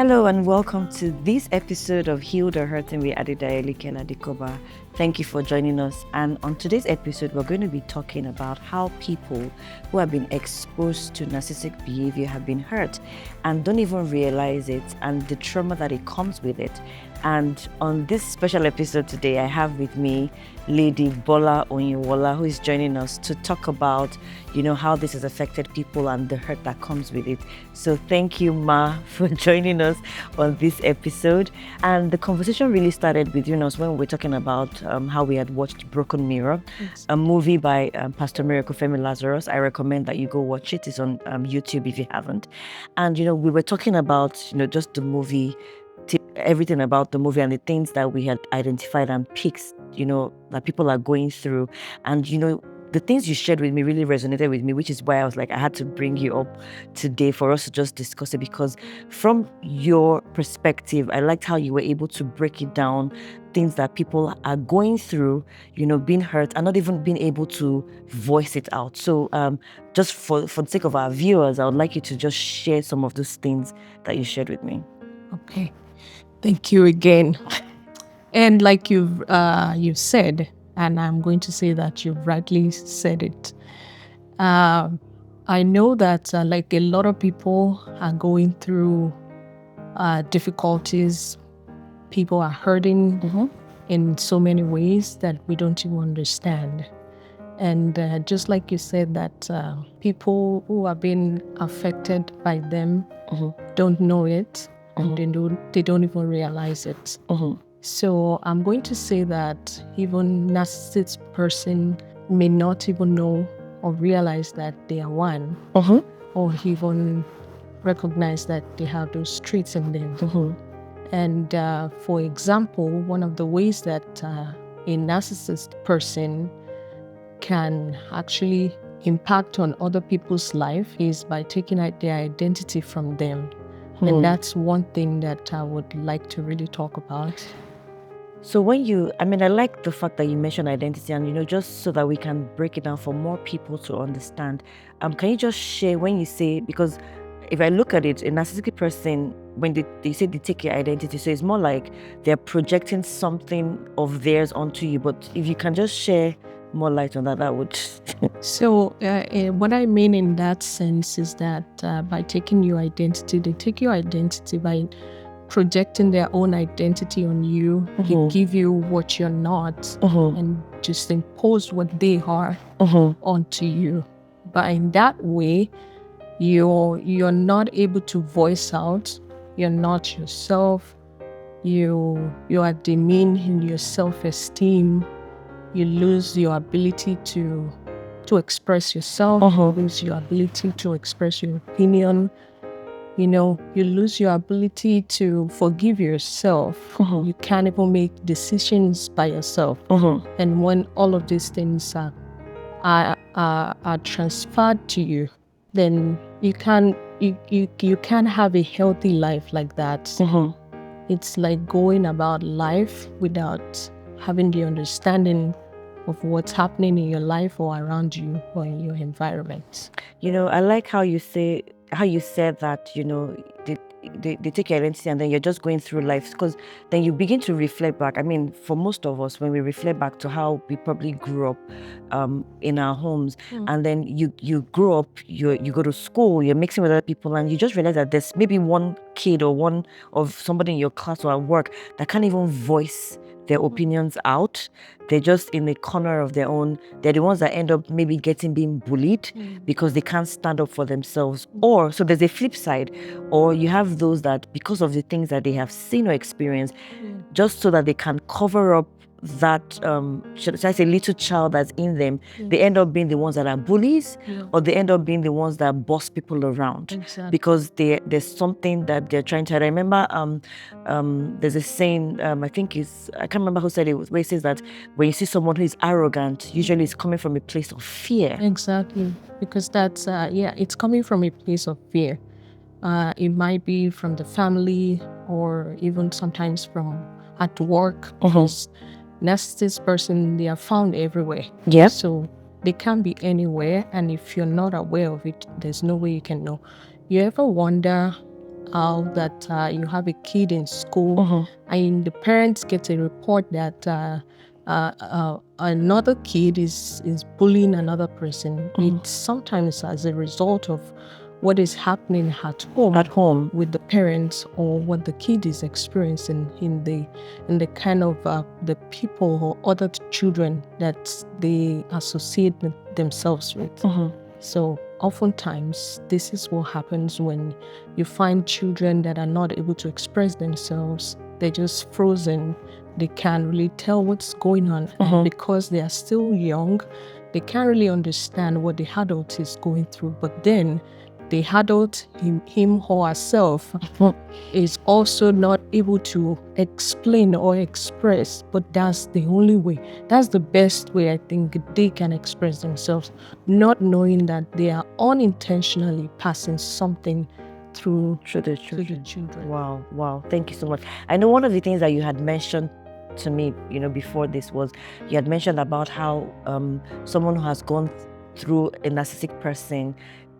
Hello and welcome to this episode of Heal the Hurting with Leke-Aladekoba. Thank you for joining us. And on today's episode, we're going to be talking about how people who have been exposed to narcissistic behavior have been hurt and don't even realize it, and the trauma that it comes with it. And on this special episode today, I have with me Lady Bola Onyewola, who is joining us to talk about, how this has affected people and the hurt that comes with it. So thank you, Ma, for joining us on this episode. And the conversation really started with, when we were talking about how we had watched Broken Mirror, yes, a movie by Pastor Miracle Femi Lazarus. I recommend that you go watch it. It's on YouTube if you haven't. And, we were talking about, just the movie, everything about the movie and the things that we had identified and picked, that people are going through. And, the things you shared with me really resonated with me, which is why I was like, I had to bring you up today for us to just discuss it, because from your perspective, I liked how you were able to break it down, things that people are going through, being hurt and not even being able to voice it out. So just for the sake of our viewers, I would like you to just share some of those things that you shared with me. Okay. Thank you again. And like you've said, and I'm going to say that you've rightly said it, I know that like a lot of people are going through difficulties. People are hurting in so many ways that we don't even understand. And just like you said, that people who are being affected by them don't know it. And they don't even realize it. So I'm going to say that even narcissist person may not even know or realize that they are one, or even recognize that they have those traits in them. And for example, one of the ways that a narcissist person can actually impact on other people's life is by taking out their identity from them. And that's one thing that I would like to really talk about. So I like the fact that you mentioned identity, and, just so that we can break it down for more people to understand. Can you just share when you say, because if I look at it, a narcissistic person, when they say they take your identity, so it's more like they're projecting something of theirs onto you. But if you can just share more light on that, that would. So what I mean in that sense is that by taking your identity, they take your identity by projecting their own identity on you. They give you what you're not and just impose what they are onto you. But in that way, you're not able to voice out. You're not yourself. You are demeaned in your self-esteem. You lose your ability to express yourself. You lose your ability to express your opinion. You lose your ability to forgive yourself. You can't even make decisions by yourself. And when all of these things are transferred to you, then you can't have a healthy life like that. It's like going about life without having the understanding of what's happening in your life or around you or in your environment. I like how you said that, they take your identity and then you're just going through life, because then you begin to reflect back. For most of us, when we reflect back to how we probably grew up in our homes, and then you grow up, you go to school, you're mixing with other people, and you just realize that there's maybe one kid or one of somebody in your class or at work that can't even voice their opinions out. They're just in a corner of their own. They're the ones that end up maybe being bullied because they can't stand up for themselves. Or, so there's a flip side. Or you have those that, because of the things that they have seen or experienced, just so that they can cover up that, should I say, little child that's in them, they end up being the ones that are bullies, or they end up being the ones that boss people around. Exactly. Because there's something that they're trying to. I remember there's a saying, I can't remember who said it, where it says that when you see someone who is arrogant, usually it's coming from a place of fear. Exactly, because that's it's coming from a place of fear. It might be from the family, or even sometimes from at work. Because narcissist person, they are found everywhere. Yep. So they can be anywhere, and if you're not aware of it, there's no way you can know. You ever wonder out that you have a kid in school, and the parents get a report that another kid is bullying another person. It's sometimes as a result of what is happening at home with the parents, or what the kid is experiencing in the kind of the people or other children that they associate themselves with. So oftentimes this is what happens when you find children that are not able to express themselves. They're just frozen. They can't really tell what's going on. And because they are still young, they can't really understand what the adult is going through. But then the adult, him or herself, is also not able to explain or express, but that's the only way. That's the best way I think they can express themselves, not knowing that they are unintentionally passing something through the children. Wow. Thank you so much. I know one of the things that you had mentioned to me, before this was you had mentioned about how someone who has gone through a narcissistic person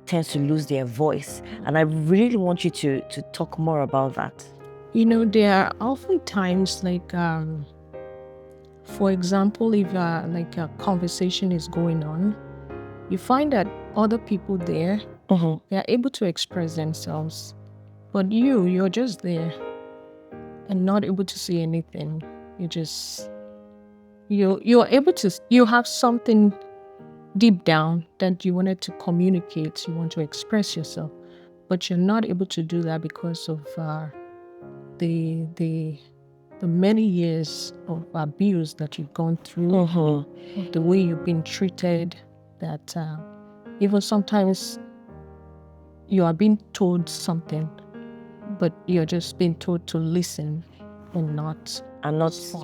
tends to lose their voice, and I really want you to talk more about that. There are often times like for example, if like a conversation is going on, you find that other people there, they are able to express themselves, but you're just there and not able to say anything. You're able to, you have something deep down that you wanted to communicate, you want to express yourself, but you're not able to do that because of the many years of abuse that you've gone through, the way you've been treated, that even sometimes you are being told something, but you're just being told to listen and not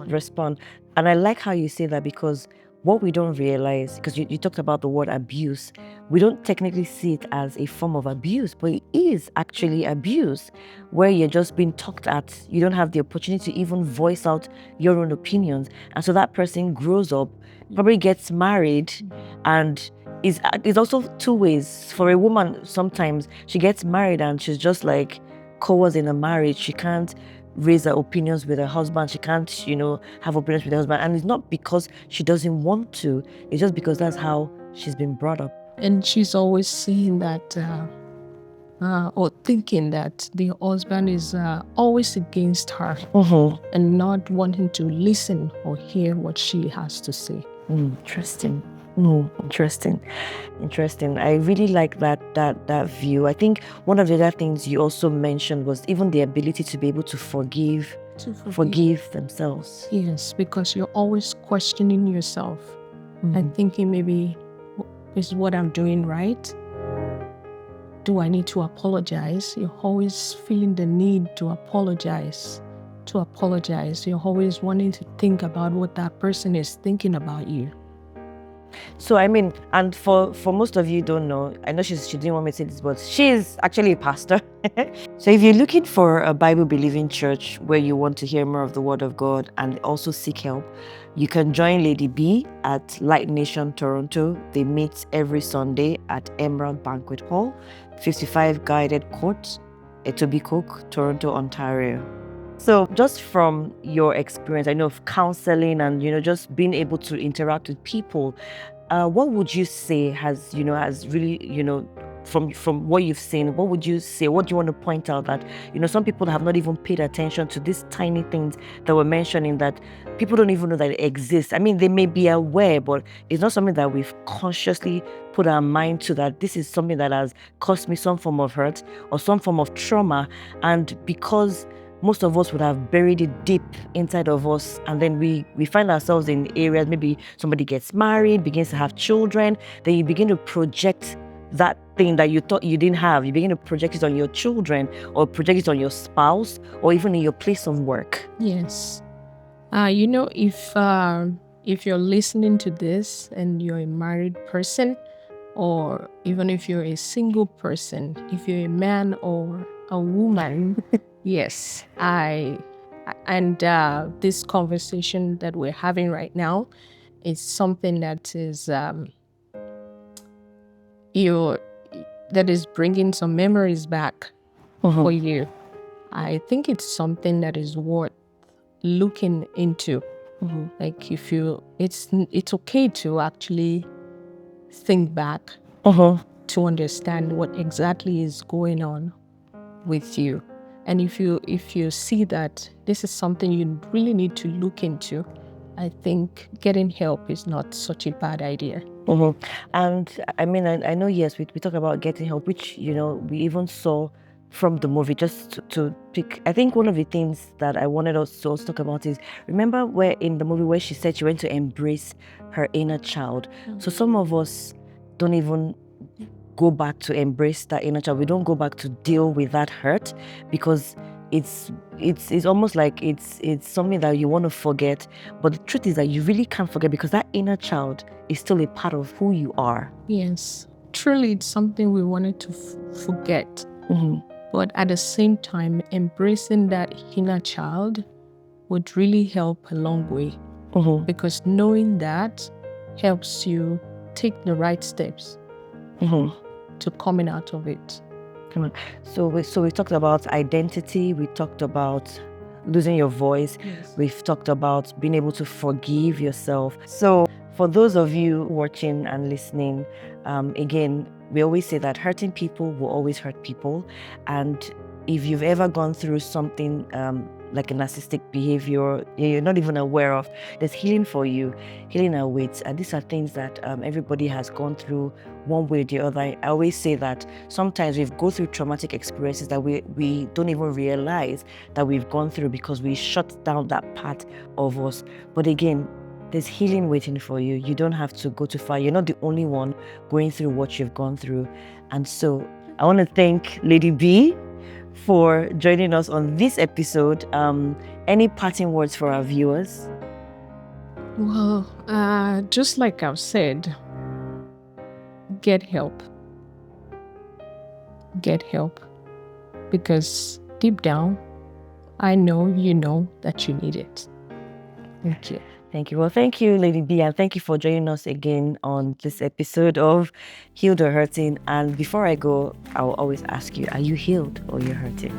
respond. And I like how you say that, because what we don't realize, because you talked about the word abuse, we don't technically see it as a form of abuse, but it is actually abuse, where you're just being talked at. You don't have the opportunity to even voice out your own opinions. And so that person grows up, probably gets married, and it's also two ways. For a woman, sometimes she gets married and she's just like coerced in a marriage. She can't raise her opinions with her husband. She can't, have opinions with her husband. And it's not because she doesn't want to. It's just because that's how she's been brought up. And she's always saying that or thinking that the husband is always against her, and not wanting to listen or hear what she has to say. Interesting. Interesting. I really like that view. I think one of the other things you also mentioned was even the ability to be able to forgive themselves. Yes, because you're always questioning yourself and thinking, maybe, is what I'm doing right? Do I need to apologize? You're always feeling the need to apologize. You're always wanting to think about what that person is thinking about you. So and for most of you don't know, I know she didn't want me to say this, but she's actually a pastor. So if you're looking for a Bible-believing church where you want to hear more of the Word of God and also seek help, you can join Lady B at Light Nation Toronto. They meet every Sunday at Emerald Banquet Hall, 55 Guided Court, Etobicoke, Toronto, Ontario. So just from your experience, I know of counseling and, just being able to interact with people, what would you say has really, from what you've seen, what would you say, what do you want to point out that, some people have not even paid attention to these tiny things that we're mentioning, that people don't even know that it exists? They may be aware, but it's not something that we've consciously put our mind to, that this is something that has caused me some form of hurt or some form of trauma. And because most of us would have buried it deep inside of us, and then we find ourselves in areas, maybe somebody gets married, begins to have children, then you begin to project that thing that you thought you didn't have. You begin to project it on your children, or project it on your spouse, or even in your place of work. Yes. If you're listening to this and you're a married person, or even if you're a single person, if you're a man or a woman, yes, this conversation that we're having right now is something that is that is bringing some memories back for you. I think it's something that is worth looking into. Like it's okay to actually think back to understand what exactly is going on with you. And if you see that this is something you really need to look into, I think getting help is not such a bad idea. And I mean, I know, yes, we talk about getting help, which, we even saw from the movie, just to pick. I think one of the things that I wanted us to also talk about is, remember where in the movie where she said she went to embrace her inner child. So some of us don't even go back to embrace that inner child. We don't go back to deal with that hurt because it's almost like it's something that you want to forget, but the truth is that you really can't forget because that inner child is still a part of who you are. Yes, truly, it's something we wanted to forget. But at the same time, embracing that inner child would really help a long way, because knowing that helps you take the right steps to coming out of it. So we talked about identity, we talked about losing your voice, we've talked about being able to forgive yourself. So for those of you watching and listening, again, we always say that hurting people will always hurt people. And if you've ever gone through something like a narcissistic behavior you're not even aware of, there's healing for you. Healing awaits. And these are things that everybody has gone through one way or the other. I always say that sometimes we've gone through traumatic experiences that we don't even realize that we've gone through because we shut down that part of us. But again, there's healing waiting for you. You don't have to go too far. You're not the only one going through what you've gone through. And so I want to thank Lady B for joining us on this episode. Any parting words for our viewers? Well, just like I've said, get help. Get help. Because deep down, I know you know that you need it. Thank you. Thank you. Well, thank you, Lady B, and thank you for joining us again on this episode of Healed or Hurting. And before I go, I will always ask you, are you healed or you're hurting?